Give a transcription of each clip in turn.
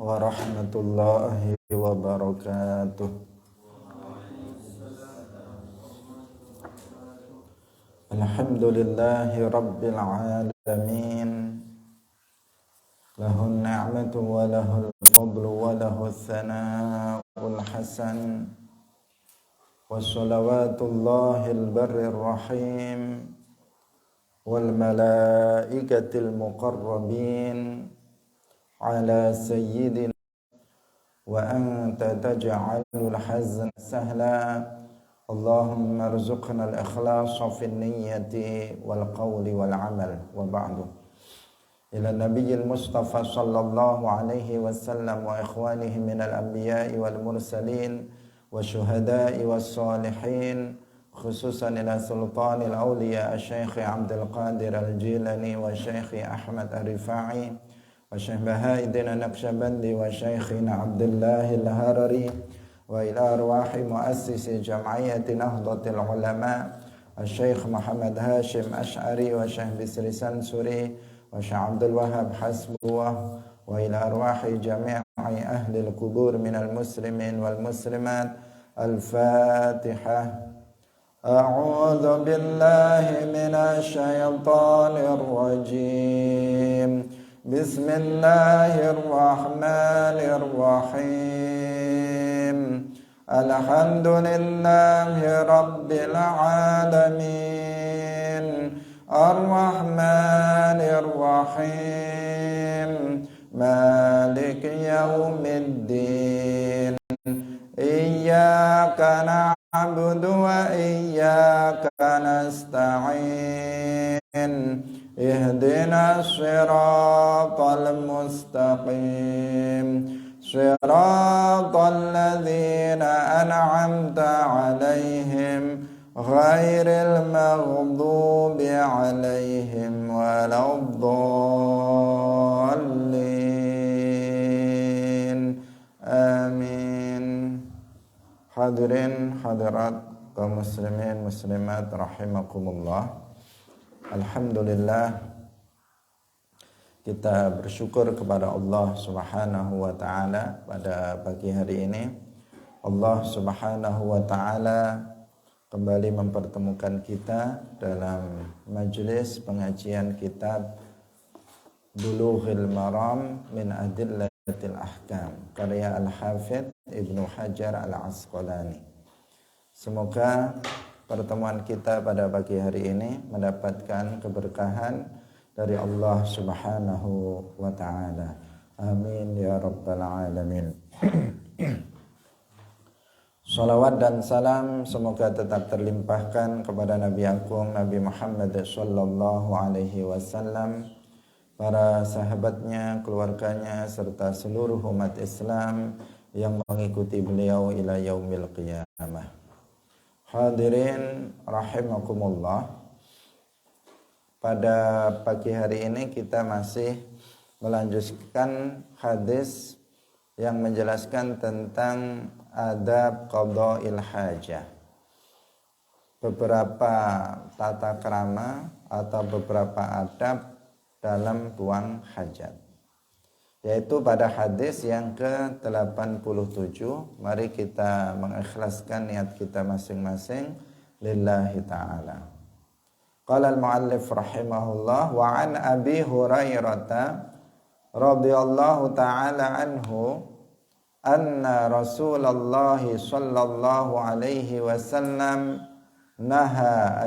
warahmatullahi wabarakatuh. Alhamdulillahi rabbil alamin. Lahun ni'matu wa lahul fadlu wa lahus sana'ul hasan. Wassalawatullahil barrir rahim wal malaikatil muqarrabin ala sayyidina wa anta taj'alul hazna sahla. Allahumma arzuqna al-ikhlasa fin niyyati wal qawli wal amal wa ba'du. Ila nabiyil mustafa sallallahu alaihi wasallam wa ikhwanihi minal anbiya'i wal mursalin wa syuhada'i was salihin, khususan ila sultanil awliya Syekh Abdul Qadir Al-Jilani wa Syekh Ahmad Ar-Rifai wa Syekh Baha'iddin An-Naqsyabandi wa Syekhina Abdullah Al-Harari wa ila arwahi muassisi jam'iyyati Nahdlatul Ulama Syekh Muhammad Hashim Asy'ari wa Syekh Bisri Sansuri wa Syekh Abdul Wahhab Hasbuwah wa ila arwahi jami'i ahli al-qubur minal muslimin wal muslimat. Al-Fatihah. A'udzu billahi minasy syaithanir rajim. Bismillahirrahmanirrahim. Alhamdulillahi rabbil alamin. Ar-Rahmanir Rahim. Maliki yaumiddin. Iyyaka na'budu wa iyyaka nasta'in. Ihdinas siratal mustaqim. Siratal ladzina an'amta 'alaihim ghairil maghdubi 'alaihim waladdallin. Amin. Hadirin hadirat kaum muslimin muslimat rahimakumullah. Alhamdulillah, kita bersyukur kepada Allah Subhanahu wa taala pada pagi hari ini. Allah Subhanahu wa taala kembali mempertemukan kita dalam majelis pengajian kitab Bulughul Maram min Adillatil Ahkam karya Al-Hafidz Ibnu Hajar Al-Asqalani. Semoga pertemuan kita pada pagi hari ini mendapatkan keberkahan dari Allah Subhanahu wa taala. Amin ya rabbal alamin. Salawat dan salam semoga tetap terlimpahkan kepada Nabi Agung Nabi Muhammad sallallahu alaihi wasallam, para sahabatnya, keluarganya, serta seluruh umat Islam yang mengikuti beliau ila yaumil qiyamah. Hadirin rahimakumullah. Pada pagi hari ini kita masih melanjutkan hadis yang menjelaskan tentang adab qada'il hajah. Beberapa tata krama atau beberapa adab dalam buang hajat, yaitu pada hadis yang ke-87. Mari kita mengikhlaskan niat kita masing-masing lillahi ta'ala. Qala al-muallif rahimahullah wa an Abi Hurairah radhiyallahu ta'ala anhu anna Rasulullah sallallahu alaihi wasallam naha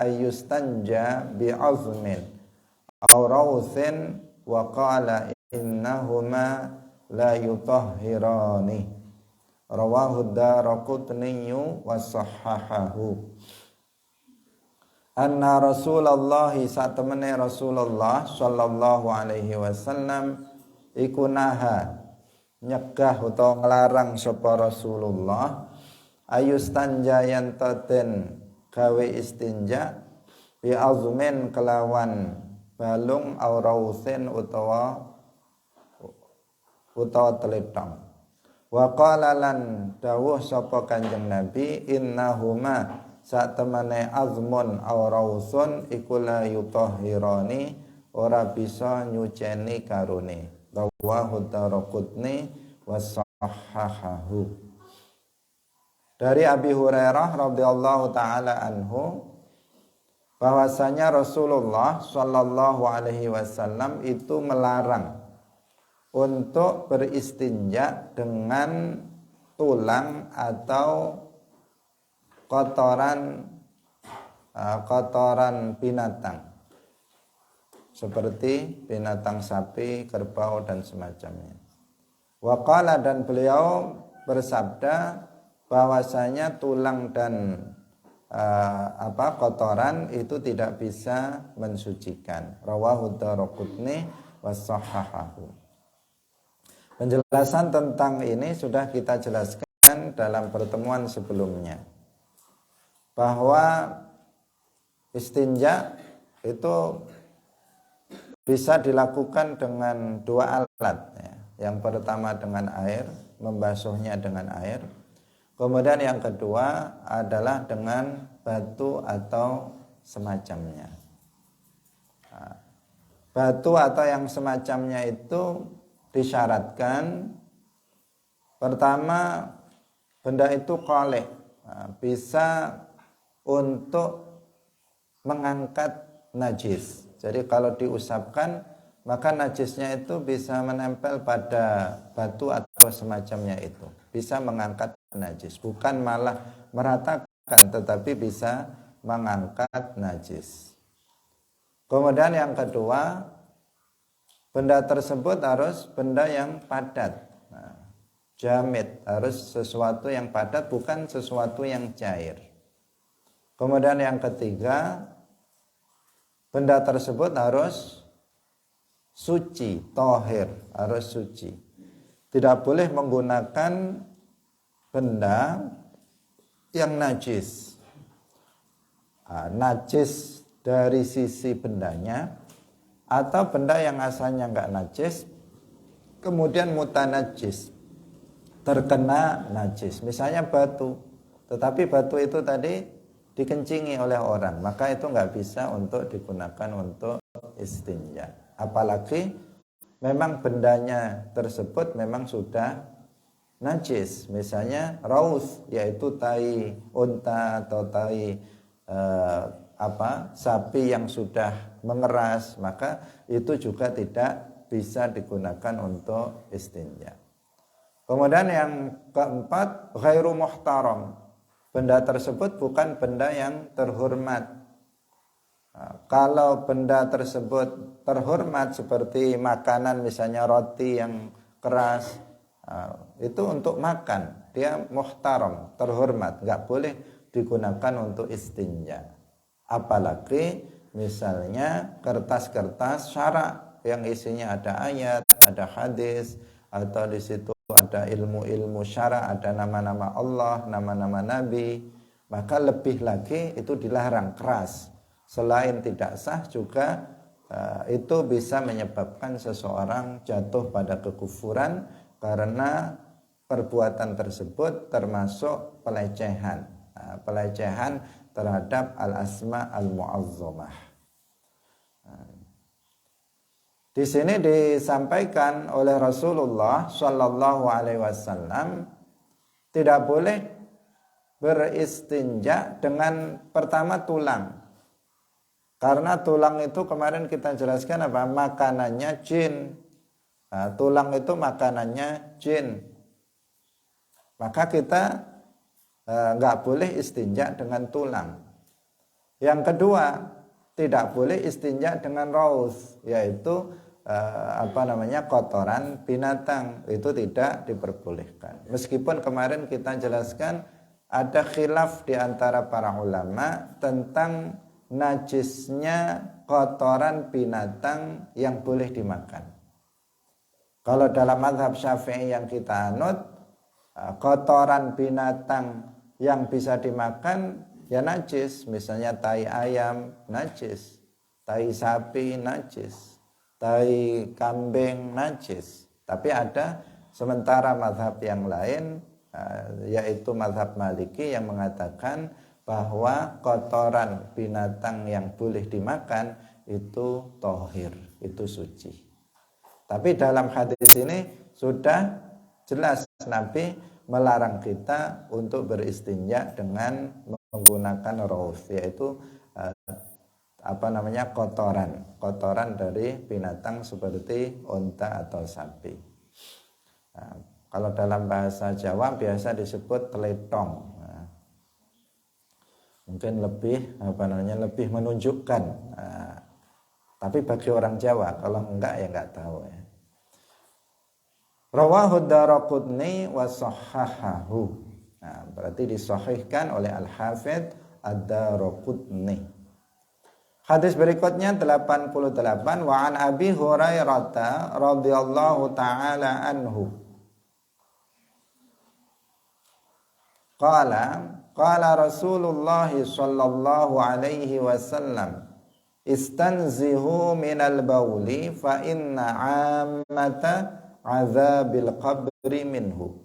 ayyustanja bi'azmin aw rawthin wa qala innahuma la yutahhirani. Rawahu Daraqutni wa sahhahahu. Anna Rasulullah satemene Rasulullah sallallahu alaihi wasallam iku naha nyegah utawa nglarang sapa Rasulullah ayustanja yen taten gawe istinja bi azmin kelawan balung au rausin utawa teletong. Wa qala lan dawuh sapa Kanjeng Nabi innahuma satemene azmun aw rausun iku la yutahhirani ora bisa nyuceni karone. Rawahu Daraqutni wa sahhahahu. Dari Abi Hurairah radhiyallahu taala anhu bahwasanya Rasulullah Shallallahu alaihi wasallam itu melarang untuk beristinja dengan tulang atau kotoran binatang seperti binatang sapi, kerbau dan semacamnya. Wa qala, dan beliau bersabda bahwasanya tulang dan kotoran itu tidak bisa mensucikan. Rawahu Daraqutni wa sahhahahu. Penjelasan tentang ini sudah kita jelaskan dalam pertemuan sebelumnya, bahwa istinja itu bisa dilakukan dengan dua alat ya. Yang pertama dengan air, membasuhnya dengan air. Kemudian yang kedua adalah dengan batu atau semacamnya. Nah, batu atau yang semacamnya itu disyaratkan pertama benda itu qalih, bisa untuk mengangkat najis. Jadi kalau diusapkan maka najisnya itu bisa menempel pada batu atau semacamnya itu, bisa mengangkat najis, bukan malah meratakan tetapi bisa mengangkat najis. Kemudian yang kedua, benda tersebut harus benda yang padat. Jamid, harus sesuatu yang padat, bukan sesuatu yang cair. Kemudian yang ketiga, benda tersebut harus suci, tohir, harus suci. Tidak boleh menggunakan benda yang najis. Najis dari sisi bendanya, atau benda yang asalnya enggak najis kemudian mutanajis, terkena najis. Misalnya batu, tetapi batu itu tadi dikencingi oleh orang, maka itu enggak bisa untuk digunakan untuk istinja. Apalagi memang bendanya tersebut memang sudah najis, misalnya raus, yaitu tai unta atau tai sapi yang sudah mengeras, maka itu juga tidak bisa digunakan untuk istinja. Kemudian yang keempat, ghairu muhtaram, benda tersebut bukan benda yang terhormat. Kalau benda tersebut terhormat seperti makanan, misalnya roti yang keras, itu untuk makan, dia muhtaram, terhormat, nggak boleh digunakan untuk istinja. Apalagi misalnya kertas-kertas syara yang isinya ada ayat, ada hadis, atau di situ ada ilmu-ilmu syara, ada nama-nama Allah, nama-nama Nabi, maka lebih lagi itu dilarang, keras. Selain tidak sah juga itu bisa menyebabkan seseorang jatuh pada kekufuran karena perbuatan tersebut termasuk pelecehan, pelecehan terhadap al-asma al-mu'azzamah. Di sini disampaikan oleh Rasulullah Shallallahu Alaihi Wasallam tidak boleh beristinja dengan pertama tulang. Karena tulang itu kemarin kita jelaskan makanannya jin. Tulang itu makanannya jin. Maka kita nggak boleh istinja dengan tulang. Yang kedua, tidak boleh istinja dengan raus, yaitu kotoran binatang, itu tidak diperbolehkan. Meskipun kemarin kita jelaskan ada khilaf di antara para ulama tentang najisnya kotoran binatang yang boleh dimakan. Kalau dalam mazhab Syafi'i yang kita anut, kotoran binatang yang bisa dimakan ya najis, misalnya tai ayam najis, tai sapi najis, tai kambing najis. Tapi ada sementara mazhab yang lain, yaitu mazhab Maliki, yang mengatakan bahwa kotoran binatang yang boleh dimakan itu tohir, itu suci. Tapi dalam hadis ini sudah jelas Nabi melarang kita untuk beristinja dengan menggunakan rauf, yaitu kotoran dari binatang seperti unta atau sapi. Nah, kalau dalam bahasa Jawa biasa disebut teletong. Nah, mungkin lebih menunjukkan. Nah, tapi bagi orang Jawa, kalau enggak ya enggak tahu ya. Rawahu Daraqutni wa sahhahahu. Nah, berarti disahihkan oleh Al-Hafidz Ad-Daraqutni. Hadis berikutnya 88, wa an Abi Hurairah radhiyallahu taala anhu. Qala Rasulullah sallallahu alaihi wasallam, istanzihu minal bauli fa inna 'ammata 'adzabil qabri minhu.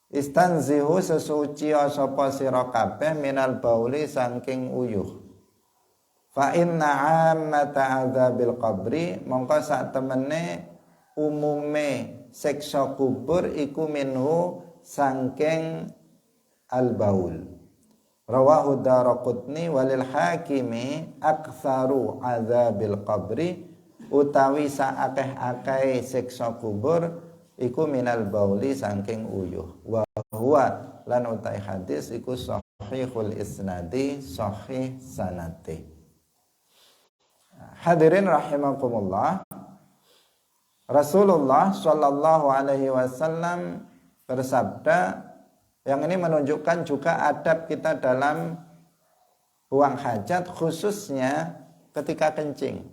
Istanzihu sesuci sapa sira kabeh minal bauli saking uyuh. Fa inna 'ammata 'adzabil qabri, mongko sak temene umume siksa kubur iku minhu saking al-baul. Rawahu Daraqutni walil Hakimi aktsaru 'adzabil qabri, utawi saakeh-akeh siksa kubur iku minal bauli saking uyuh. Wa huwa lan utai hadis iku sahihul isnadi, sahih sanate. Hadirin rahimakumullah, Rasulullah sallallahu alaihi wasallam bersabda, yang ini menunjukkan juga adab kita dalam buang hajat, khususnya ketika kencing.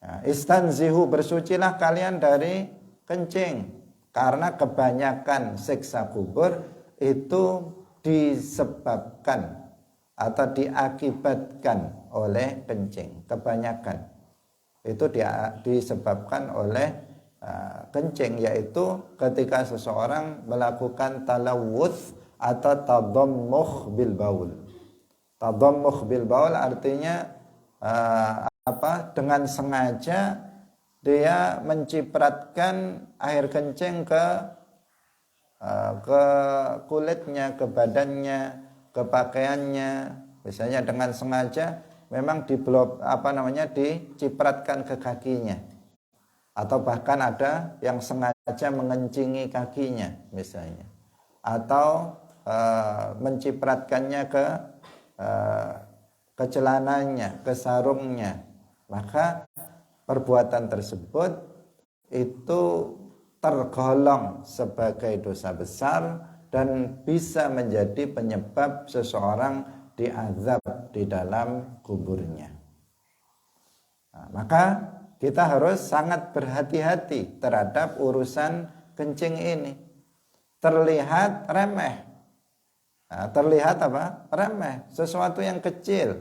Nah, istanzihu, bersucilah kalian dari kencing, karena kebanyakan siksa kubur itu disebabkan atau diakibatkan oleh kencing. Kebanyakan itu disebabkan oleh kencing, yaitu ketika seseorang melakukan talawuth atau tadammuh bil baul. Tadammuh bil baul artinya dengan sengaja dia mencipratkan air kencing ke kulitnya, ke badannya, ke pakaiannya, misalnya dengan sengaja memang dicipratkan ke kakinya, atau bahkan ada yang sengaja mengencingi kakinya misalnya, atau mencipratkannya ke celananya, ke sarungnya, maka perbuatan tersebut itu tergolong sebagai dosa besar dan bisa menjadi penyebab seseorang diazab di dalam kuburnya. Nah, maka kita harus sangat berhati-hati terhadap urusan kencing ini. Terlihat remeh. Nah, terlihat remeh, sesuatu yang kecil,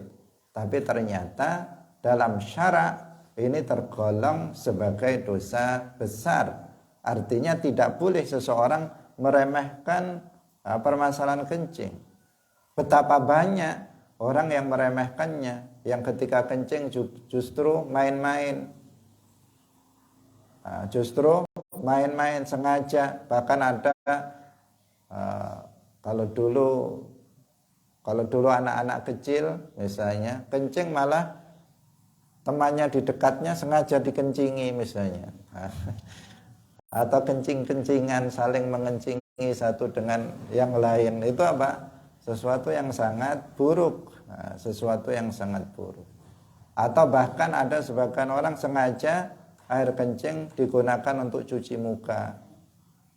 tapi ternyata dalam syarak ini tergolong sebagai dosa besar. Artinya tidak boleh seseorang meremehkan permasalahan kencing. Betapa banyak orang yang meremehkannya, yang ketika kencing justru main-main, sengaja. Bahkan ada kalau dulu anak-anak kecil misalnya kencing, malah temannya di dekatnya sengaja dikencingi misalnya, atau kencing-kencingan, saling mengencingi satu dengan yang lain. Itu sesuatu yang sangat buruk, sesuatu yang sangat buruk. Atau bahkan ada sebagian orang sengaja air kencing digunakan untuk cuci muka,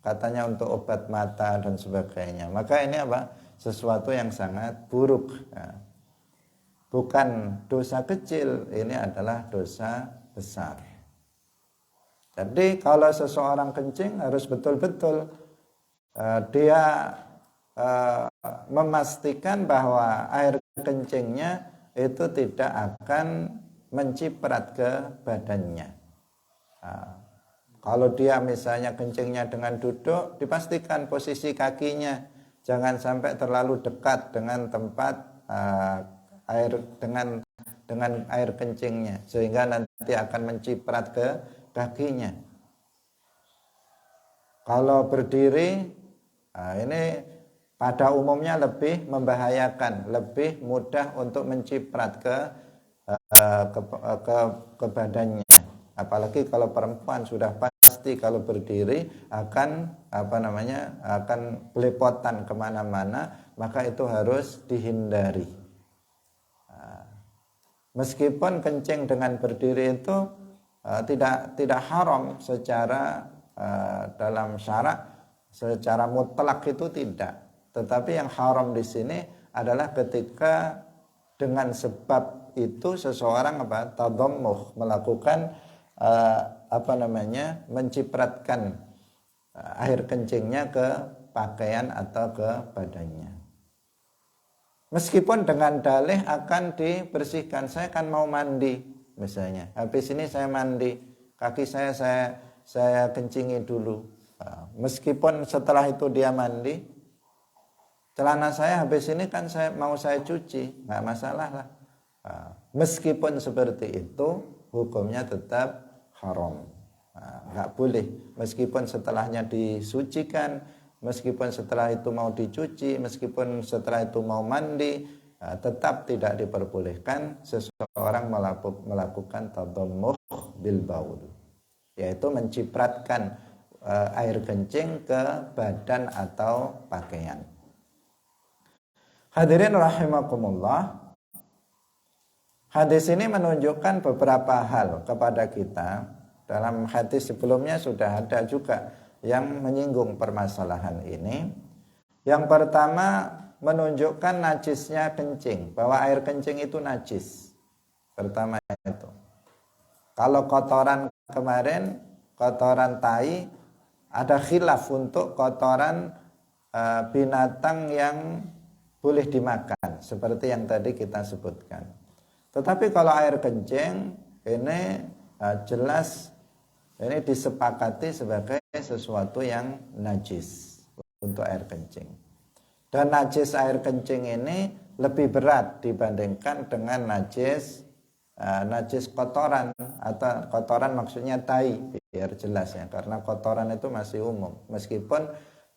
katanya untuk obat mata dan sebagainya. Maka ini sesuatu yang sangat buruk. Bukan dosa kecil, ini adalah dosa besar. Jadi kalau seseorang kencing harus betul-betul dia memastikan bahwa air kencingnya itu tidak akan menciprat ke badannya. Kalau dia misalnya kencingnya dengan duduk, dipastikan posisi kakinya jangan sampai terlalu dekat dengan tempat air, dengan dengan air kencingnya sehingga nanti akan menciprat ke kakinya. Kalau berdiri, ini pada umumnya lebih membahayakan, lebih mudah untuk menciprat ke badannya. Apalagi kalau perempuan sudah pasti kalau berdiri akan akan belepotan kemana-mana, maka itu harus dihindari. Meskipun kencing dengan berdiri itu tidak haram secara dalam syarak, secara mutlak itu tidak. Tetapi yang haram di sini adalah ketika dengan sebab itu seseorang tadammuh, melakukan mencipratkan air kencingnya ke pakaian atau ke badannya. Meskipun dengan dalih akan dibersihkan, saya kan mau mandi misalnya, habis ini saya mandi, kaki saya kencingi dulu. Meskipun setelah itu dia mandi, celana saya habis ini kan saya cuci, nggak masalah lah. Meskipun seperti itu, hukumnya tetap haram. Nggak boleh, meskipun setelahnya disucikan, meskipun setelah itu mau dicuci, meskipun setelah itu mau mandi, tetap tidak diperbolehkan seseorang melakukan tadammuh bil baul, yaitu mencipratkan air kencing ke badan atau pakaian. Hadirin rahimakumullah, hadis ini menunjukkan beberapa hal kepada kita. Dalam hadis sebelumnya sudah ada juga yang menyinggung permasalahan ini. Yang pertama, menunjukkan najisnya kencing, bahwa air kencing itu najis. Pertama itu. Kalau kotoran kemarin, kotoran tai, ada khilaf untuk kotoran binatang yang boleh dimakan, seperti yang tadi kita sebutkan. Tetapi kalau air kencing ini jelas ini disepakati sebagai sesuatu yang najis untuk air kencing. Dan najis air kencing ini lebih berat dibandingkan dengan najis kotoran, atau kotoran maksudnya tai, biar jelas ya, karena kotoran itu masih umum. Meskipun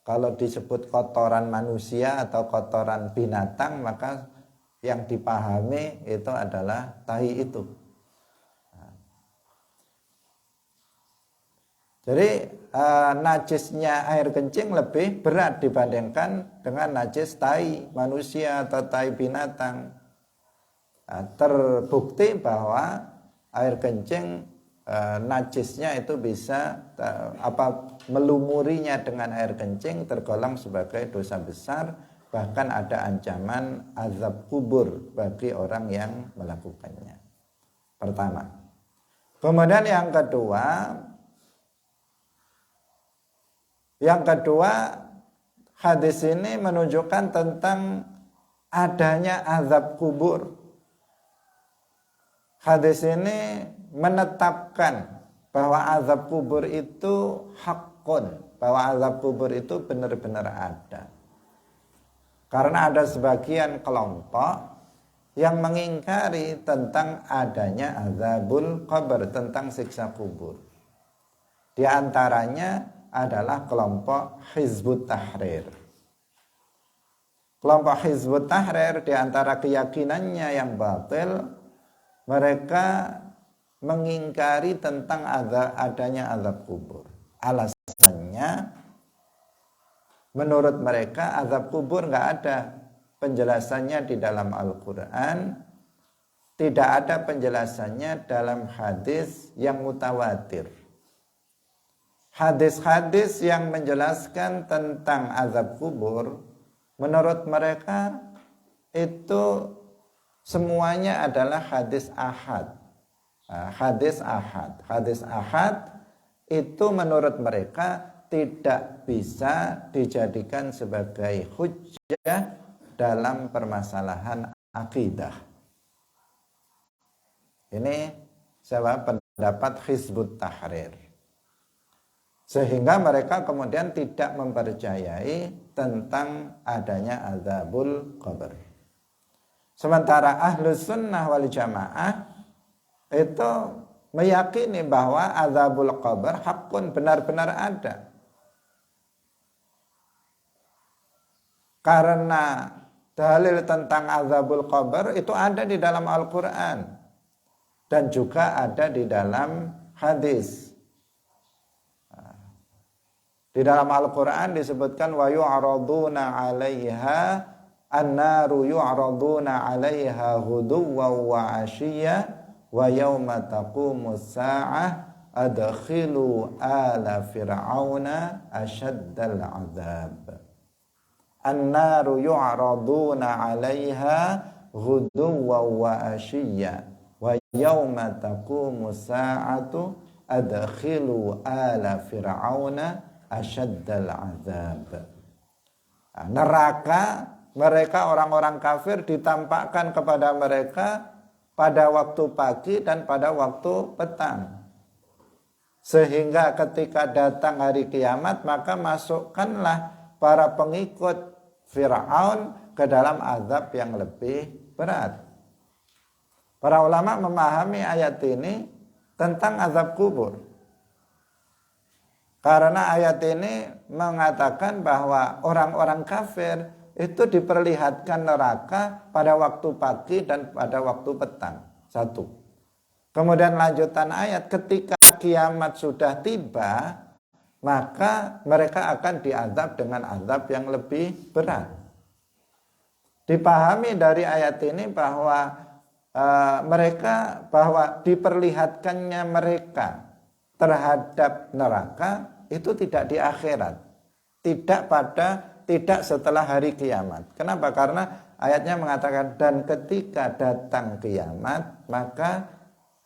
kalau disebut kotoran manusia atau kotoran binatang, maka yang dipahami itu adalah tai itu. Jadi najisnya air kencing lebih berat dibandingkan dengan najis tai manusia atau tai binatang. Terbukti bahwa air kencing najisnya itu bisa melumurinya dengan air kencing tergolong sebagai dosa besar, bahkan ada ancaman azab kubur bagi orang yang melakukannya. Pertama. Kemudian yang kedua, hadis ini menunjukkan tentang adanya azab kubur. Hadis ini menetapkan bahwa azab kubur itu hakun, bahwa azab kubur itu benar-benar ada. Karena ada sebagian kelompok yang mengingkari tentang adanya azabul qabr, tentang siksa kubur. Di antaranya adalah kelompok Hizbut Tahrir. Kelompok Hizbut Tahrir di antara keyakinannya yang batil, mereka mengingkari tentang adanya azab kubur. Alasannya, menurut mereka azab kubur nggak ada penjelasannya di dalam Al-Quran, tidak ada penjelasannya dalam hadis yang mutawatir. Hadis-hadis yang menjelaskan tentang azab kubur, menurut mereka itu semuanya adalah hadis ahad. Hadis ahad itu menurut mereka tidak bisa dijadikan sebagai hujjah dalam permasalahan akidah. Ini pendapat Hizbut Tahrir. Sehingga mereka kemudian tidak mempercayai tentang adanya azabul qabr. Sementara Ahlus Sunnah wal Jamaah itu meyakini bahwa azabul qabr hakun, benar-benar ada. Karena dalil tentang azabul qabr itu ada di dalam Al-Quran dan juga ada di dalam hadis. Di dalam Al-Quran disebutkan wa yu'raduna 'alaiha an-naru yu'raduna 'alaiha ghuduwwan wa 'ashiyya wa yauma taqumus sa'ah adkhilu ala fir'auna asyaddal 'adzab. An-naru yu'raduna 'alaiha ghuduwwan wa 'ashiyya wa yauma taqumus sa'atu adkhilu ala fir'auna asyaddal 'adzab. Neraka mereka orang-orang kafir ditampakkan kepada mereka pada waktu pagi dan pada waktu petang. Sehingga ketika datang hari kiamat maka masukkanlah para pengikut Fir'aun ke dalam azab yang lebih berat. Para ulama memahami ayat ini tentang azab kubur. Karena ayat ini mengatakan bahwa orang-orang kafir itu diperlihatkan neraka pada waktu pagi dan pada waktu petang. Satu. Kemudian lanjutan ayat, ketika kiamat sudah tiba, maka mereka akan diazab dengan azab yang lebih berat. Dipahami dari ayat ini bahwa bahwa diperlihatkannya mereka terhadap neraka itu tidak di akhirat, tidak setelah hari kiamat. Kenapa? Karena ayatnya mengatakan dan ketika datang kiamat maka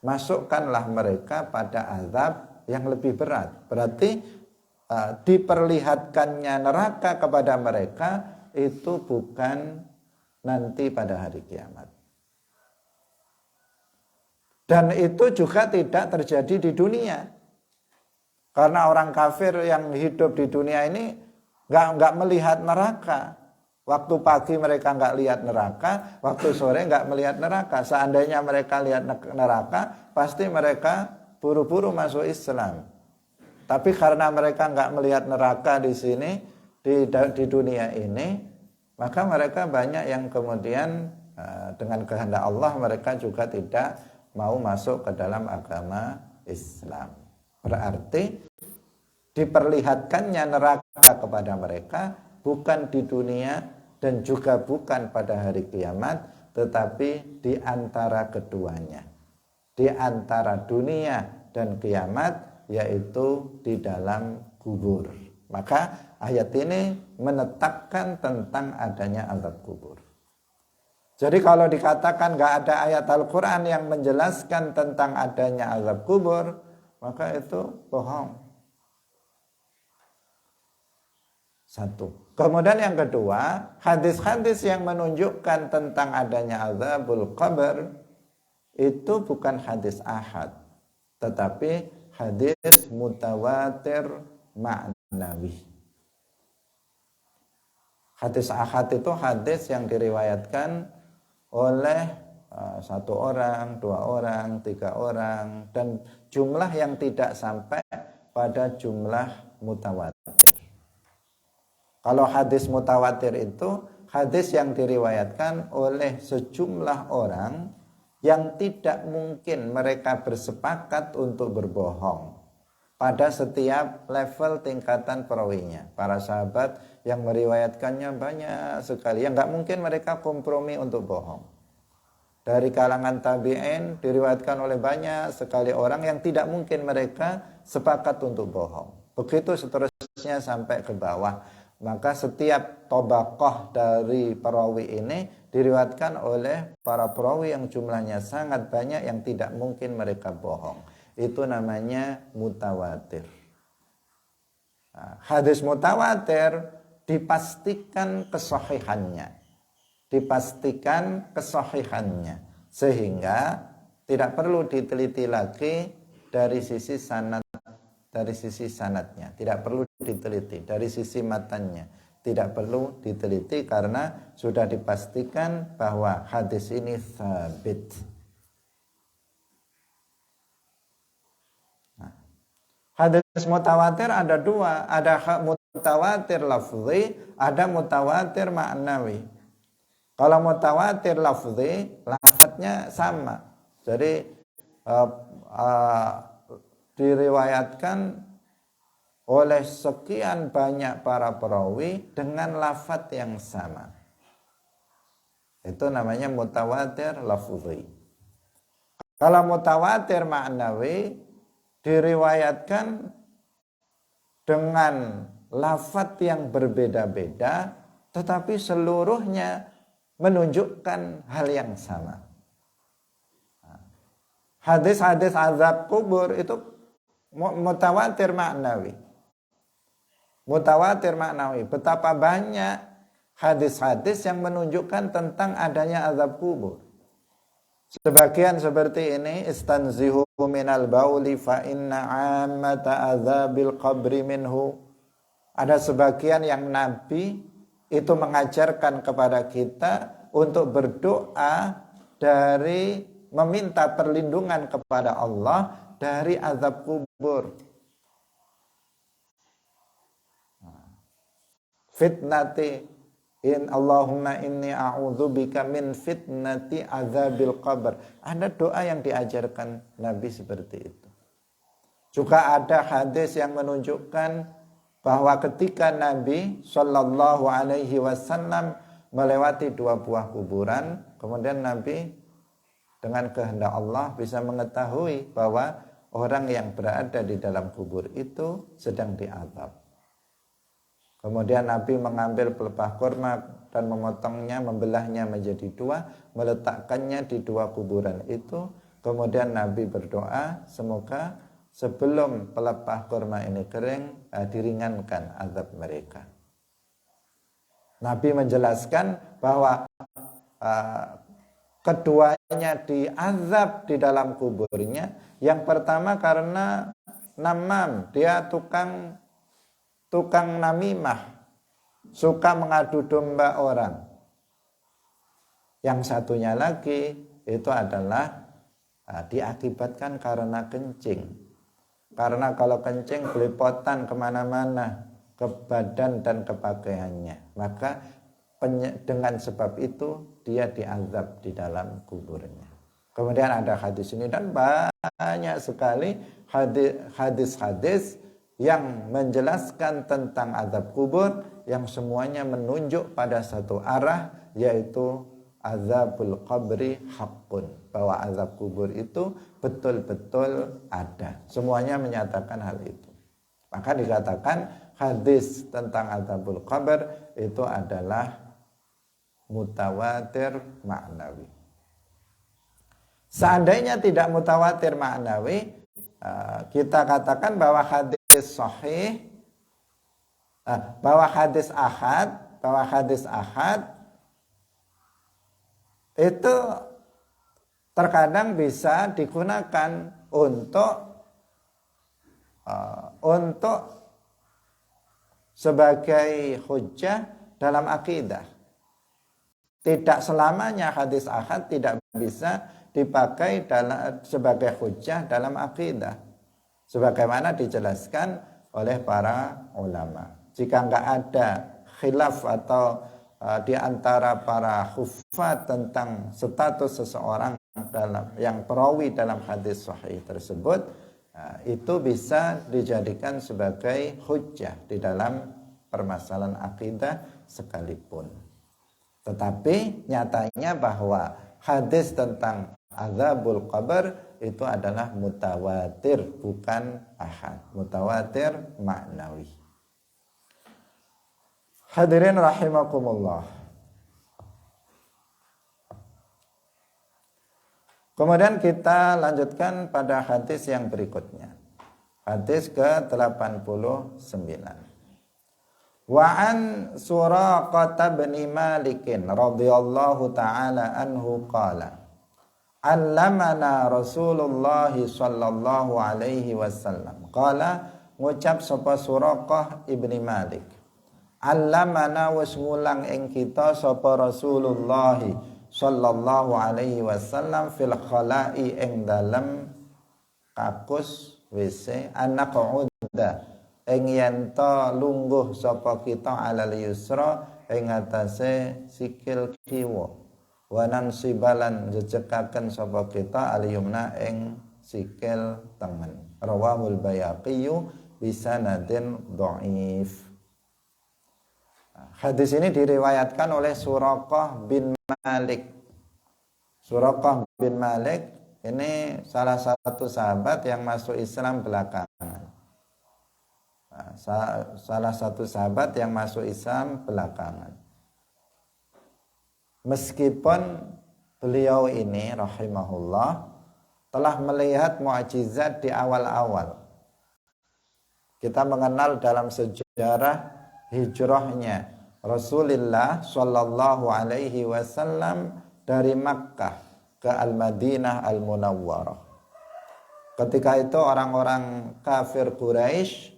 masukkanlah mereka pada azab yang lebih berat. Berarti diperlihatkannya neraka kepada mereka itu bukan nanti pada hari kiamat. Dan itu juga tidak terjadi di dunia. Karena orang kafir yang hidup di dunia ini nggak melihat neraka. Waktu pagi mereka nggak lihat neraka, waktu sore nggak melihat neraka. Seandainya mereka lihat neraka, pasti mereka buru-buru masuk Islam. Tapi karena mereka nggak melihat neraka di sini, di dunia ini, maka mereka banyak yang kemudian dengan kehendak Allah mereka juga tidak mau masuk ke dalam agama Islam. Berarti diperlihatkannya neraka kepada mereka bukan di dunia dan juga bukan pada hari kiamat, tetapi di antara keduanya, di antara dunia dan kiamat, yaitu di dalam kubur. Maka ayat ini menetapkan tentang adanya azab kubur. Jadi kalau dikatakan gak ada ayat Al-Quran yang menjelaskan tentang adanya azab kubur, maka itu bohong. Satu. Kemudian yang kedua, hadis-hadis yang menunjukkan tentang adanya azabul qabr itu bukan hadis ahad, tetapi hadis mutawatir ma'nawi. Hadis ahad itu hadis yang diriwayatkan oleh satu orang, dua orang, tiga orang, dan jumlah yang tidak sampai pada jumlah mutawatir. Kalau hadis mutawatir itu hadis yang diriwayatkan oleh sejumlah orang yang tidak mungkin mereka bersepakat untuk berbohong pada setiap level tingkatan perawinya. Para sahabat yang meriwayatkannya banyak sekali, yang nggak mungkin mereka kompromi untuk bohong. Dari kalangan tabi'in diriwayatkan oleh banyak sekali orang yang tidak mungkin mereka sepakat untuk bohong. Begitu seterusnya sampai ke bawah. Maka setiap tobaqoh dari perawi ini diriwayatkan oleh para perawi yang jumlahnya sangat banyak yang tidak mungkin mereka bohong. Itu namanya mutawatir. Nah, hadis mutawatir dipastikan kesahihannya. Sehingga tidak perlu diteliti lagi dari sisi sanadnya, tidak perlu diteliti dari sisi matanya, tidak perlu diteliti karena sudah dipastikan bahwa hadis ini sabit. Hadis mutawatir ada dua, ada mutawatir lafzi, ada mutawatir maknawi. Kalau mutawatir lafzi, lafadznya sama. Jadi diriwayatkan oleh sekian banyak para perawi dengan lafadz yang sama. Itu namanya mutawatir lafzi. Kalau mutawatir maknawi diriwayatkan dengan lafadz yang berbeda-beda, tetapi seluruhnya menunjukkan hal yang sama. Hadis-hadis azab kubur itu mutawatir maknawi. Mutawatir maknawi. Betapa banyak hadis-hadis yang menunjukkan tentang adanya azab kubur. Sebagian seperti ini, istanzihu minal bauli fa inna ammata azabil qabri minhu. Ada sebagian yang Nabi itu mengajarkan kepada kita untuk berdoa dari meminta perlindungan kepada Allah dari azab kubur. Fitnati Allahumma inni a'udzubika min fitnati azabil qabr. Ada doa yang diajarkan Nabi seperti itu. Juga ada hadis yang menunjukkan bahwa ketika Nabi Shallallahu Alaihi Wasallam melewati dua buah kuburan, kemudian Nabi dengan kehendak Allah bisa mengetahui bahwa orang yang berada di dalam kubur itu sedang diazab. Kemudian Nabi mengambil pelepah kurma dan memotongnya, membelahnya menjadi dua, meletakkannya di dua kuburan itu. Kemudian Nabi berdoa, semoga sebelum pelepah kurma ini kering, diringankan azab mereka. Nabi menjelaskan bahwa keduanya diazab di dalam kuburnya. Yang pertama karena namam, dia tukang namimah, suka mengadu domba orang. Yang satunya lagi itu adalah diakibatkan karena kencing. Karena kalau kencing belepotan kemana-mana, ke badan dan ke pakaiannya, maka dengan sebab itu dia diazab di dalam kuburnya. Kemudian ada hadis ini dan banyak sekali hadis-hadis yang menjelaskan tentang azab kubur yang semuanya menunjuk pada satu arah, yaitu azabul qabri haqqun, bahwa azab kubur itu betul-betul ada. Semuanya menyatakan hal itu. Maka dikatakan hadis tentang azabul qabr itu adalah mutawatir maknawi. Seandainya tidak mutawatir maknawi, kita katakan bahwa hadis sahih, bahwa hadis ahad itu terkadang bisa digunakan untuk sebagai hujjah dalam akidah. Tidak selamanya hadis ahad tidak bisa dipakai sebagai hujjah dalam akidah, sebagaimana dijelaskan oleh para ulama. Jika enggak ada khilaf atau di antara para hufaz tentang status seseorang yang perawi dalam hadis sahih tersebut, itu bisa dijadikan sebagai hujjah di dalam permasalahan akidah sekalipun. Tetapi nyatanya bahwa hadis tentang azabul qabr itu adalah mutawatir, bukan ahad. Mutawatir maknawi. Hadirin rahimakumullah. Kemudian kita lanjutkan pada hadis yang berikutnya. Hadis ke-89. Wa an Suraqah bin Malik radhiyallahu taala anhu qala allamana Rasulullah sallallahu alaihi wasallam. Qala ngucap sapa Suraqah ibni Malik, allamana wis ngulang ing kita sapa Rasulullah sallallahu alaihi wasallam fil khala'i ing dalem kakus WC anak uda ing yen to lungguh sapa kita alal yusra ing atase sikil kiwa wa nansibalan jejekaken sapa kita al yumna ing sikil tengen. Rawahul Baihaqi bisanadin dhaif. Hadis ini diriwayatkan oleh Suraqah bin Malik. Suraqah bin Malik ini salah satu sahabat yang masuk Islam belakangan. Salah satu sahabat yang masuk Islam belakangan. Meskipun beliau ini rahimahullah telah melihat mukjizat di awal-awal. Kita mengenal dalam sejarah hijrahnya Rasulullah sallallahu alaihi wasallam dari Makkah ke Al-Madinah Al-Munawwarah. Ketika itu orang-orang kafir Quraisy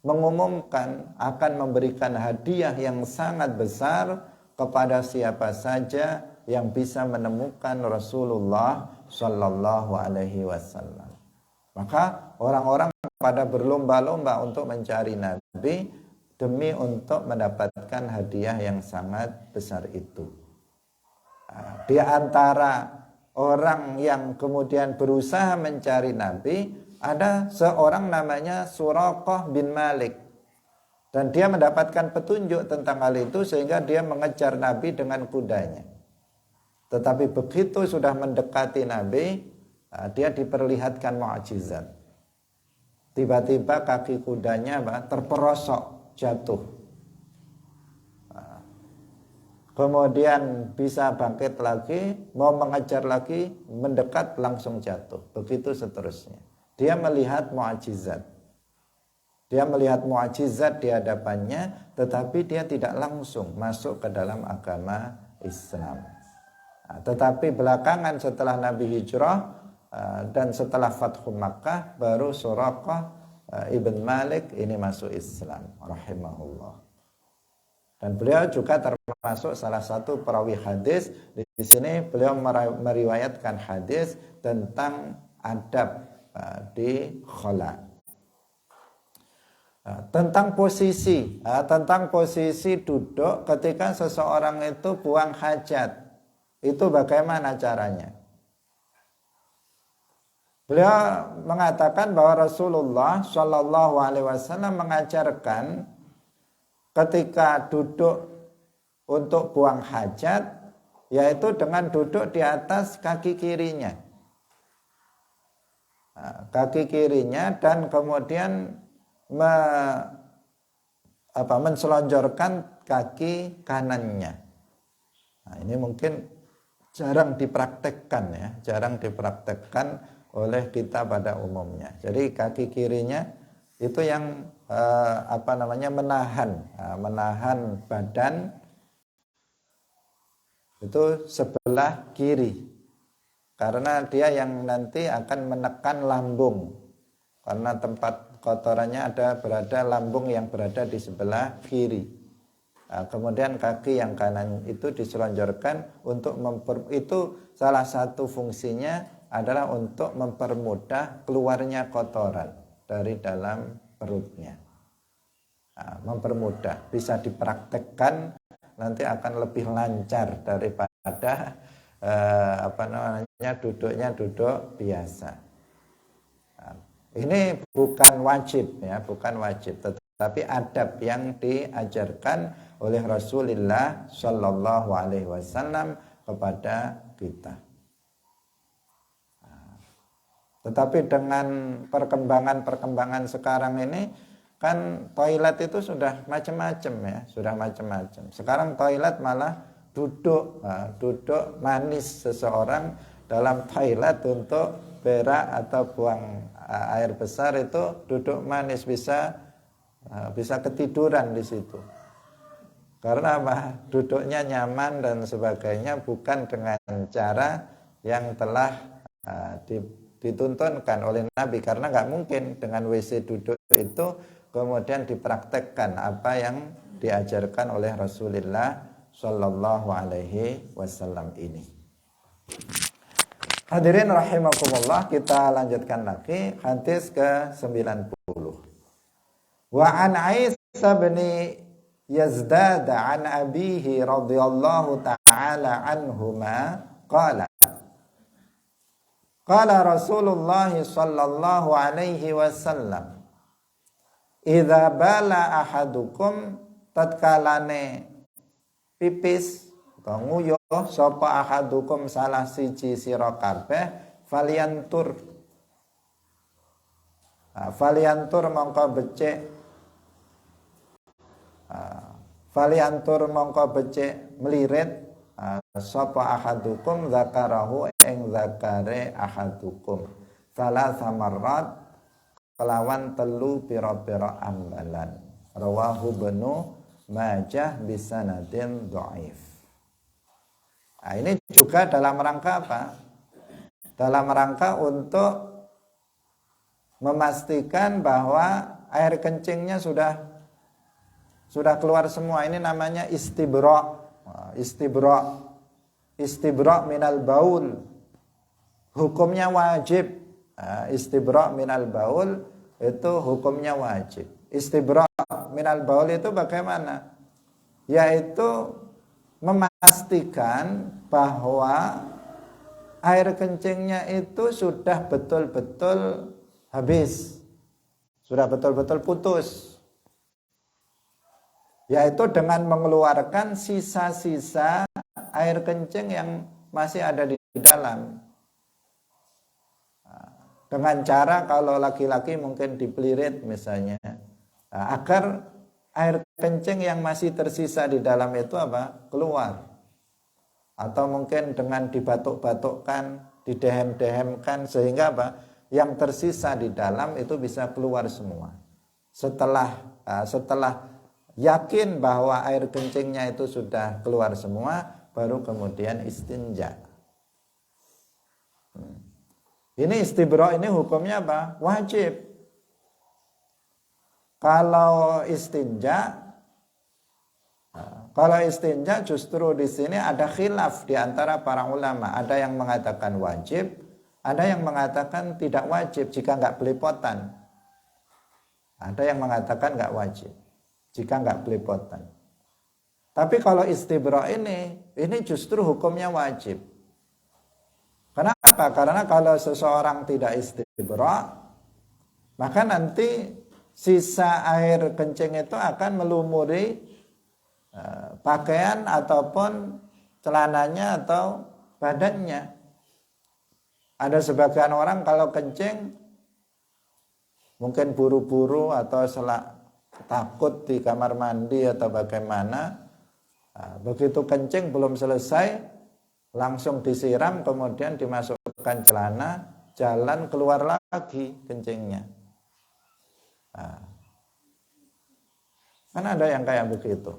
mengumumkan akan memberikan hadiah yang sangat besar kepada siapa saja yang bisa menemukan Rasulullah sallallahu alaihi wasallam. Maka orang-orang pada berlomba-lomba untuk mencari Nabi demi untuk mendapatkan hadiah yang sangat besar itu. Di antara orang yang kemudian berusaha mencari Nabi ada seorang namanya Suraqah bin Malik. Dan dia mendapatkan petunjuk tentang hal itu sehingga dia mengejar Nabi dengan kudanya. Tetapi begitu sudah mendekati Nabi, dia diperlihatkan mukjizat. Tiba-tiba kaki kudanya terperosok, jatuh. Kemudian bisa bangkit lagi, mau mengejar lagi, mendekat langsung jatuh. Begitu seterusnya. Dia melihat mukjizat. Dia melihat mukjizat di hadapannya, tetapi dia tidak langsung masuk ke dalam agama Islam. Tetapi belakangan setelah Nabi hijrah dan setelah Fathu Makkah, baru Suraqah ibn Malik ini masuk Islam, rahimahullah. Dan beliau juga termasuk salah satu perawi hadis. Di sini beliau meriwayatkan hadis tentang adab di khala. Tentang posisi duduk ketika seseorang itu buang hajat, itu bagaimana caranya? Beliau mengatakan bahwa Rasulullah Shallallahu Alaihi Wasallam mengajarkan ketika duduk untuk buang hajat, yaitu dengan duduk di atas kaki kirinya. Kaki kirinya dan kemudian menselonjorkan kaki kanannya. Nah, ini mungkin jarang dipraktekkan ya, jarang dipraktekkan oleh kita pada umumnya. Jadi kaki kirinya itu yang menahan badan itu sebelah kiri. Karena dia yang nanti akan menekan lambung. Karena tempat kotorannya berada lambung yang berada di sebelah kiri. Kemudian kaki yang kanan itu diselonjorkan untuk itu salah satu fungsinya adalah untuk mempermudah keluarnya kotoran dari dalam perutnya. Mempermudah, bisa dipraktekkan nanti akan lebih lancar daripada duduknya duduk biasa. Ini bukan wajib ya, bukan wajib, tetapi adab yang diajarkan oleh Rasulullah Shallallahu Alaihi Wasallam kepada kita. Tetapi dengan perkembangan sekarang ini kan toilet itu sudah macam-macam ya, sudah macam-macam. Sekarang toilet malah duduk manis seseorang dalam toilet untuk berak atau buang air besar itu duduk manis, bisa ketiduran di situ. Karena duduknya nyaman dan sebagainya, bukan dengan cara yang telah dituntunkan oleh Nabi, karena nggak mungkin dengan WC duduk itu kemudian dipraktekkan apa yang diajarkan oleh Rasulullah Shallallahu Alaihi Wasallam ini. Hadirin rahimakumullah, kita lanjutkan lagi hadis ke-90. Wa an Isa bin Yazdad an abihi radhiyallahu ta'ala anhuma qala qala Rasulullah sallallahu alaihi wasallam idza bala ahadukum tatkalane pipis atau nguyuh sapa ahadukum salah siji sira kabeh faliantur mongko becik melirit sapa ahadukum zakarahu ing zakare ahadukum salasa marrat kelawan telu pira-pira ambalan. Rawahu Ibnu Majah bisanadin dhaif. Nah, ini juga dalam rangka apa? Dalam rangka untuk memastikan bahwa air kencingnya sudah keluar semua. Ini namanya istibra. Istibra minal baul. Hukumnya wajib. Istibra minal baul itu hukumnya wajib. Istibra minal baul itu bagaimana? Yaitu memastikan bahwa air kencingnya itu sudah betul-betul habis, sudah betul-betul putus, yaitu dengan mengeluarkan sisa-sisa air kencing yang masih ada di dalam. Dengan cara kalau laki-laki mungkin dipelirit misalnya, agar air kencing yang masih tersisa di dalam itu apa? Keluar. Atau mungkin dengan dibatuk-batukkan, didehem-dehemkan sehingga apa? Yang tersisa di dalam itu bisa keluar semua. Setelah yakin bahwa air kencingnya itu sudah keluar semua, baru kemudian istinja. Ini istibra ini hukumnya apa? Wajib. Kalau istinja justru di sini ada khilaf di antara para ulama. Ada yang mengatakan wajib, ada yang mengatakan tidak wajib jika nggak belepotan. Ada yang mengatakan nggak wajib jika nggak belepotan. Tapi kalau istibra ini justru hukumnya wajib. Kenapa? Karena kalau seseorang tidak istibra, maka nanti sisa air kencing itu akan melumuri pakaian ataupun celananya atau badannya. Ada sebagian orang kalau kencing mungkin buru-buru atau takut di kamar mandi atau bagaimana, begitu kencing belum selesai langsung disiram, kemudian dimasukkan celana, jalan keluar lagi kencingnya. Kan ada yang kayak begitu.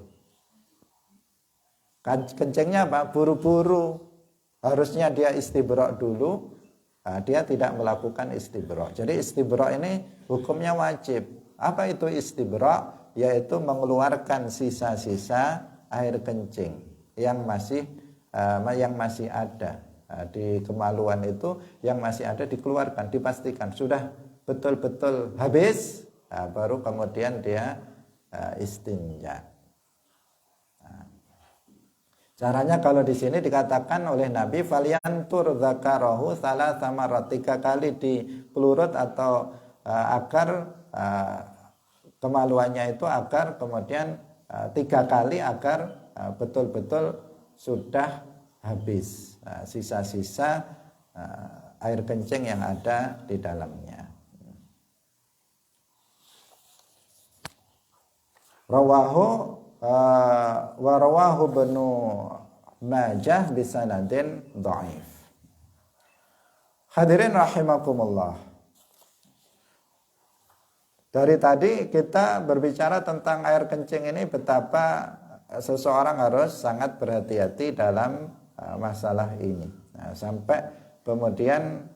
Kencingnya apa? Buru-buru. Harusnya dia istibra dulu, dia tidak melakukan istibra. Jadi istibra ini hukumnya wajib. Apa itu istibra? Yaitu mengeluarkan sisa-sisa air kencing yang masih ada di kemaluan itu, yang masih ada dikeluarkan, dipastikan sudah betul-betul habis. Baru kemudian dia istinja. Caranya kalau di sini dikatakan oleh Nabi falyantur zakarahu salasa marrat, 3 kali dipelurut atau agar kemaluannya itu, agar kemudian 3 kali agar betul-betul sudah habis sisa-sisa air kencing yang ada di dalamnya. Rawahu Ibnu Majah bisanadin dhaif. Hadirin rahimakumullah. Dari tadi kita berbicara tentang air kencing ini, betapa seseorang harus sangat berhati-hati dalam masalah ini. Sampai kemudian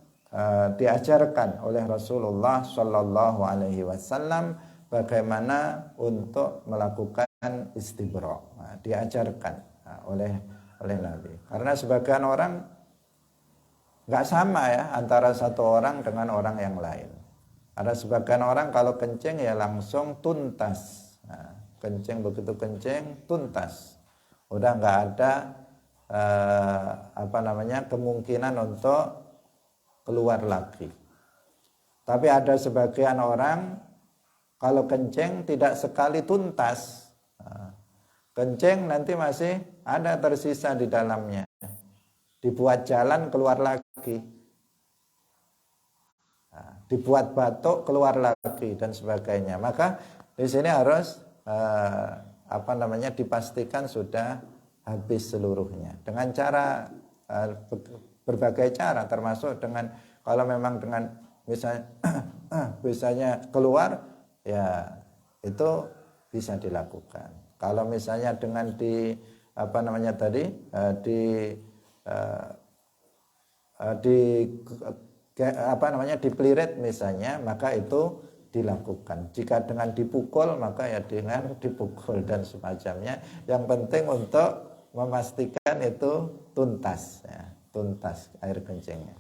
diajarkan oleh Rasulullah Shallallahu Alaihi Wasallam bagaimana untuk melakukan istibra. Diajarkan oleh Nabi. Karena sebagian orang nggak sama ya antara satu orang dengan orang yang lain. Ada sebagian orang kalau kencing ya langsung tuntas. Kencing begitu kencing tuntas. Udah nggak ada kemungkinan untuk keluar lagi. Tapi ada sebagian orang kalau kencing tidak sekali tuntas. Kencing nanti masih ada tersisa di dalamnya. Dibuat jalan keluar lagi. Dibuat batuk keluar lagi dan sebagainya. Maka di sini harus dipastikan sudah habis seluruhnya. Dengan cara berbagai cara, termasuk dengan kalau memang dengan misalnya keluar ya itu bisa dilakukan. Kalau misalnya dengan dipelirit misalnya, maka itu dilakukan. Jika dengan dipukul maka ya dengan dipukul dan semacamnya. Yang penting untuk memastikan itu tuntas ya. Tuntas air kencingnya.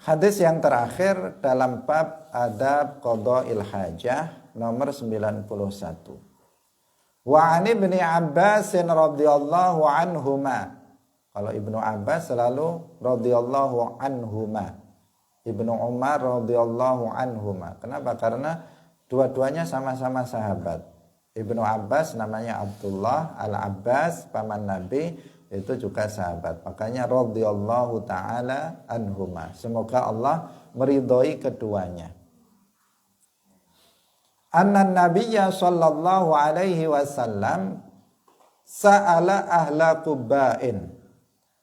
Hadis yang terakhir dalam bab adab qada'il hajah nomor 91. Wa 'an Ibnu Abbas radhiyallahu anhuma. Kalau Ibnu Abbas selalu radhiyallahu anhuma. Ibnu Umar radhiyallahu anhuma. Kenapa? Karena dua-duanya sama-sama sahabat. Ibnu Abbas namanya Abdullah, Al-Abbas paman Nabi itu juga sahabat. Makanya radhiyallahu taala anhuma. Semoga Allah meridhoi keduanya. Anna Nabiyya sallallahu alaihi wasallam sa'ala ahla Qubain.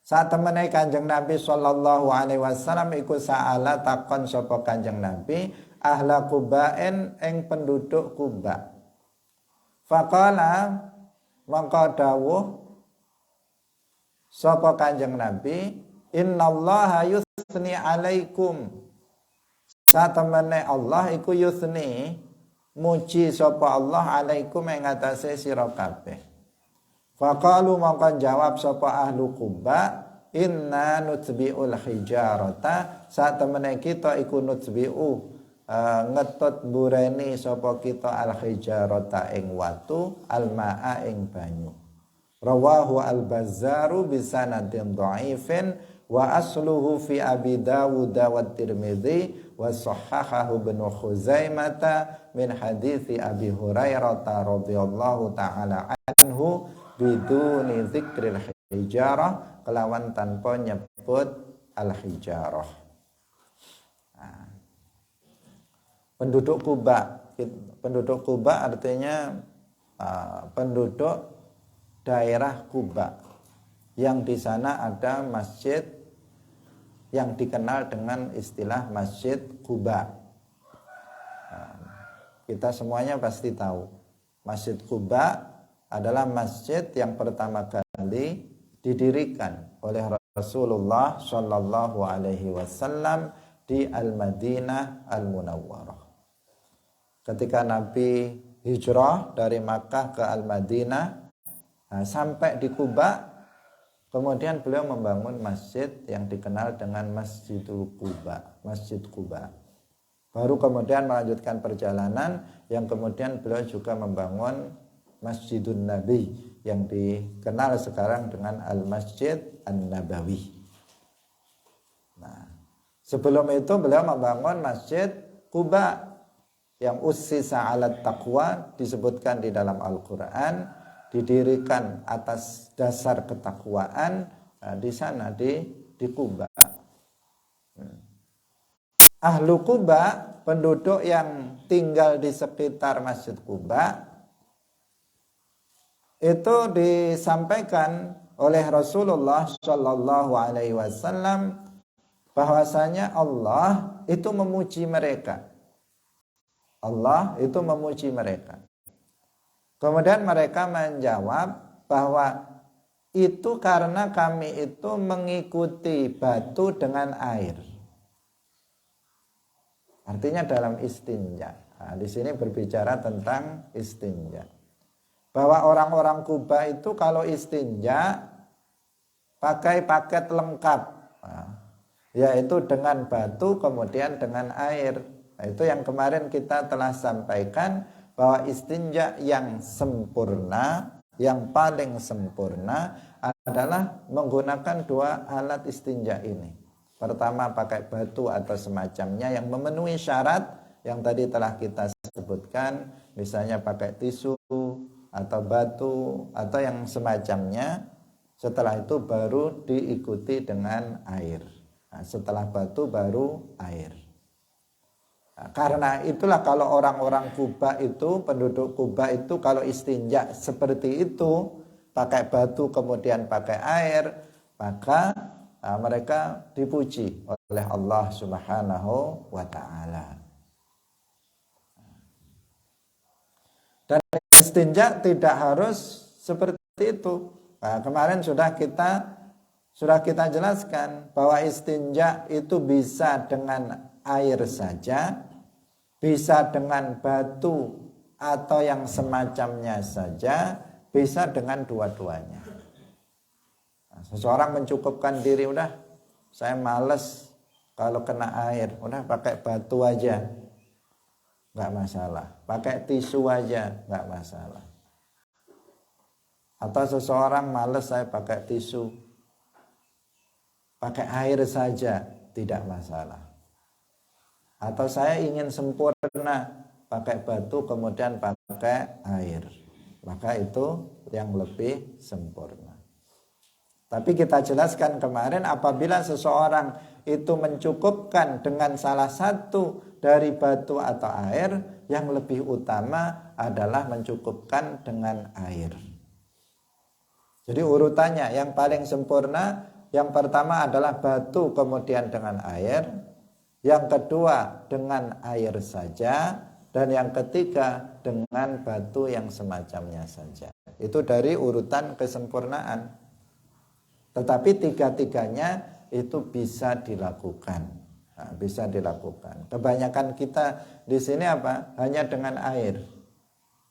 Saat temene Kanjeng Nabi sallallahu alaihi wasallam iku sa'ala takon sapa Kanjeng Nabi ahla Qubain ing penduduk Quba. Faqala mangka dawuh sapa Kanjeng Nabi, innallaha yusni alaikum. Satemene Allah iku yusni muji sapa Allah alaikum ing atase sira kabeh. Faqalu mangka jawab sapa ahlu Quba, inna nutbi'ul hijarata. Satemene kita iku nutbi'u ngetut bureni sapa kita al hijarata ing watu, al ma'a ing banyu. Rawahu al-Bazzaru bisanadin dha'ifin wa asluhu fi Abi Dawud wa Tirmidzi wa sahhahahu Ibnu Khuzaimah min hadithi Abi Hurairah radhiyallahu taala anhu biduni dzikril hijarah, kelawan tanpa nyebut al-hijarah. Penduduk Kuba artinya penduduk daerah Kuba, yang di sana ada masjid yang dikenal dengan istilah Masjid Kuba. Kita semuanya pasti tahu Masjid Kuba adalah masjid yang pertama kali didirikan oleh Rasulullah Shallallahu Alaihi Wasallam di Al-Madinah Al-Munawwarah. Ketika Nabi hijrah dari Makkah ke Al-Madinah, sampai di Kuba, kemudian beliau membangun masjid yang dikenal dengan Masjidul Kuba, Masjid Kuba. Baru kemudian melanjutkan perjalanan, yang kemudian beliau juga membangun Masjidun Nabi yang dikenal sekarang dengan Al-Masjid An-Nabawi. Nah, sebelum itu beliau membangun Masjid Kuba yang ussisa 'alat taqwa, disebutkan di dalam Al-Qur'an, didirikan atas dasar ketakwaan di sana di Kuba. Ahlu Kuba, penduduk yang tinggal di sekitar Masjid Kuba, itu disampaikan oleh Rasulullah Shallallahu Alaihi Wasallam bahwasanya Allah itu memuji mereka. Allah itu memuji mereka. Kemudian mereka menjawab bahwa itu karena kami itu mengikuti batu dengan air. Artinya dalam istinja. Nah, di sini berbicara tentang istinja. Bahwa orang-orang Kuba itu kalau istinja pakai paket lengkap. Nah, yaitu dengan batu kemudian dengan air. Nah, itu yang kemarin kita telah sampaikan bahwa istinja yang sempurna, yang paling sempurna adalah menggunakan dua alat istinja ini. Pertama pakai batu atau semacamnya yang memenuhi syarat yang tadi telah kita sebutkan, misalnya pakai tisu atau batu atau yang semacamnya. Setelah itu baru diikuti dengan air. Nah, setelah batu baru air. Nah, karena itulah kalau orang-orang Kuba itu, penduduk Kuba itu kalau istinja seperti itu, pakai batu kemudian pakai air, maka mereka dipuji oleh Allah Subhanahu wa ta'ala. Dan istinja tidak harus seperti itu. Nah, kemarin sudah kita jelaskan bahwa istinja itu bisa dengan air saja, bisa dengan batu atau yang semacamnya saja, bisa dengan dua-duanya. Nah, seseorang mencukupkan diri, udah saya males kalau kena air, udah pakai batu aja, nggak masalah. Pakai tisu aja, nggak masalah. Atau seseorang males saya pakai tisu, pakai air saja, tidak masalah. Atau saya ingin sempurna, pakai batu kemudian pakai air, maka itu yang lebih sempurna. Tapi kita jelaskan kemarin, apabila seseorang itu mencukupkan dengan salah satu dari batu atau air, yang lebih utama adalah mencukupkan dengan air. Jadi urutannya yang paling sempurna, yang pertama adalah batu kemudian dengan air, yang kedua dengan air saja, dan yang ketiga dengan batu yang semacamnya saja. Itu dari urutan kesempurnaan. Tetapi tiga-tiganya itu bisa dilakukan. Nah, bisa dilakukan. Kebanyakan kita di sini apa? Hanya dengan air,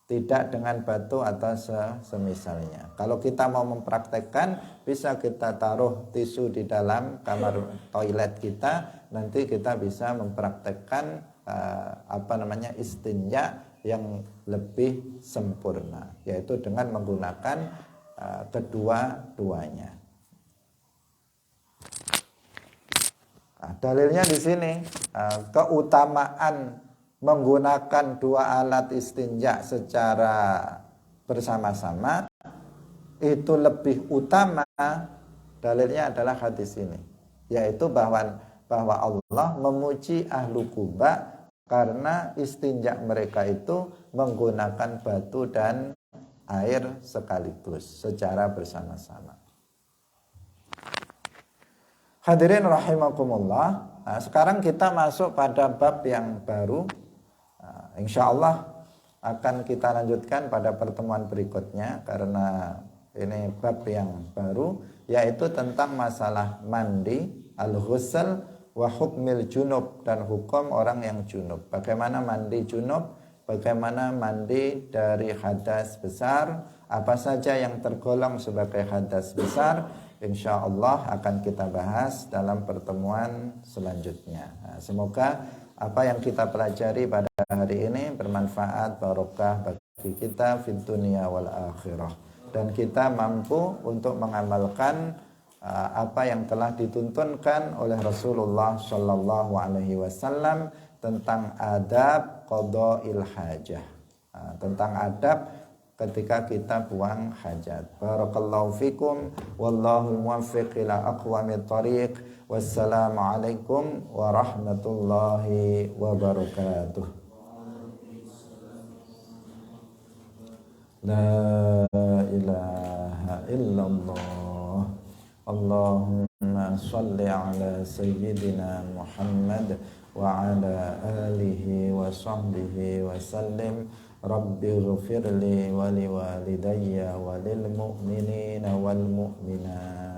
tidak dengan batu atau semisalnya. Kalau kita mau mempraktekkan, bisa kita taruh tisu di dalam kamar toilet kita, nanti kita bisa mempraktekkan istinja yang lebih sempurna, yaitu dengan menggunakan kedua-duanya. Nah, dalilnya di sini keutamaan menggunakan dua alat istinja secara bersama-sama itu lebih utama. Dalilnya adalah hadis ini, yaitu bahwa Allah memuji ahlu Quba karena istinja mereka itu menggunakan batu dan air sekaligus secara bersama-sama. Hadirin rahimakumullah. Nah, sekarang kita masuk pada bab yang baru. Insya Allah akan kita lanjutkan pada pertemuan berikutnya, karena ini bab yang baru, yaitu tentang masalah mandi, al-ghusl wa hukmil junub, dan hukum orang yang junub. Bagaimana mandi junub, bagaimana mandi dari hadas besar, apa saja yang tergolong sebagai hadas besar, insya Allah akan kita bahas dalam pertemuan selanjutnya. Nah, semoga apa yang kita pelajari pada hari ini bermanfaat, barokah bagi kita fid dunya wal akhirah, dan kita mampu untuk mengamalkan apa yang telah dituntunkan oleh Rasulullah Shallallahu Alaihi Wasallam tentang adab qada'il hajah, tentang adab ketika kita buang hajat. Barakallahu fikum, wallahu muwaffiq ila aqwamit thariq. Wassalamualaikum warahmatullahi wabarakatuh. La ilaha illallah. Allahumma salli ala sayyidina Muhammad wa ala alihi wa وصحبه وسلم رب اغفر لي ولوالدي وللمؤمنين والمؤمنات